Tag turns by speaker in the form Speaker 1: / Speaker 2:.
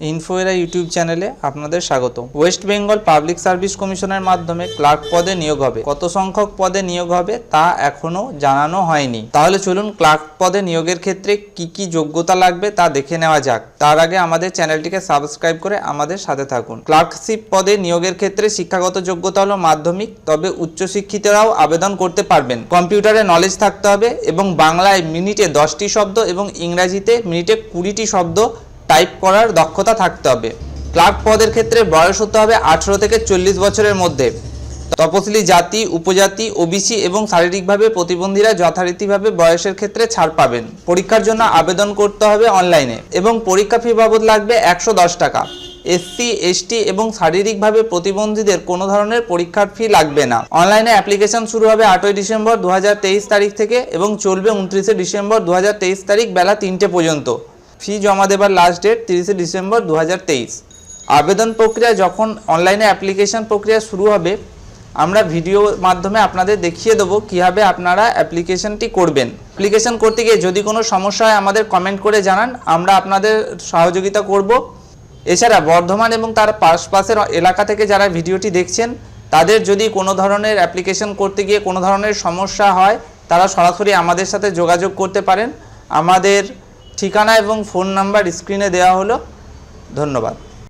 Speaker 1: ইনফোএরা YouTube চ্যানেলে আপনাদের স্বাগত। ওয়েস্ট বেঙ্গল পাবলিক সার্ভিস কমিশনের মাধ্যমে ক্লার্ক পদে নিয়োগ হবে। কত সংখ্যক পদে নিয়োগ হবে তা এখনো জানানো হয়নি। তাহলে চলুন ক্লার্ক পদে নিয়োগের ক্ষেত্রে কি যোগ্যতা লাগবে তা দেখে নেওয়া যাক। তার আগে আমাদের চ্যানেলটিকে সাবস্ক্রাইব করে আমাদের সাথে থাকুন। ক্লার্কশিপ পদে নিয়োগের ক্ষেত্রে শিক্ষাগত যোগ্যতা হলো মাধ্যমিক, তবে উচ্চশিক্ষিতরাও আবেদন করতে পারবেন। কম্পিউটারে নলেজ থাকতে হবে এবং বাংলায় মিনিটে 10টি শব্দ এবং ইংরাজিতে মিনিটে 20টি শব্দ টাইপ করার দক্ষতা থাকতে হবে। ক্লার্ক পদের ক্ষেত্রে বয়স হতে হবে 18 থেকে 40 বছরের মধ্যে। তপশিলি জাতি, উপজাতি, ওবিসি এবং শারীরিকভাবে প্রতিবন্ধীরা যথারীতিভাবে বয়সের ক্ষেত্রে ছাড় পাবেন। পরীক্ষার জন্য আবেদন করতে হবে অনলাইনে এবং পরীক্ষা ফি বাবদ লাগবে 110 টাকা। এসসি, এসটি এবং শারীরিকভাবে প্রতিবন্ধীদের কোনো ধরনের পরীক্ষার ফি লাগবে না। অনলাইনে অ্যাপ্লিকেশন শুরু হবে 8ই ডিসেম্বর 2023 তারিখ থেকে এবং চলবে 29শে ডিসেম্বর 2023 তারিখ বেলা 3টে পর্যন্ত। ফি জমা দেবার লাস্ট ডেট 30শে ডিসেম্বর 2023। আবেদন প্রক্রিয়া যখন অনলাইনে অ্যাপ্লিকেশন প্রক্রিয়া শুরু হবে, আমরা ভিডিওর মাধ্যমে আপনাদের দেখিয়ে দেবো কীভাবে আপনারা অ্যাপ্লিকেশনটি করবেন। অ্যাপ্লিকেশন করতে গিয়ে যদি কোনো সমস্যা হয় আমাদের কমেন্ট করে জানান, আমরা আপনাদের সহযোগিতা করব। এছাড়া বর্ধমান এবং তার পাশের এলাকা থেকে যারা ভিডিওটি দেখছেন, তাদের যদি কোনো ধরনের অ্যাপ্লিকেশন করতে গিয়ে কোনো ধরনের সমস্যা হয়, তারা সরাসরি আমাদের সাথে যোগাযোগ করতে পারেন। আমাদের ঠিকানা এবং ফোন নাম্বার স্ক্রিনে দেওয়া হলো। ধন্যবাদ।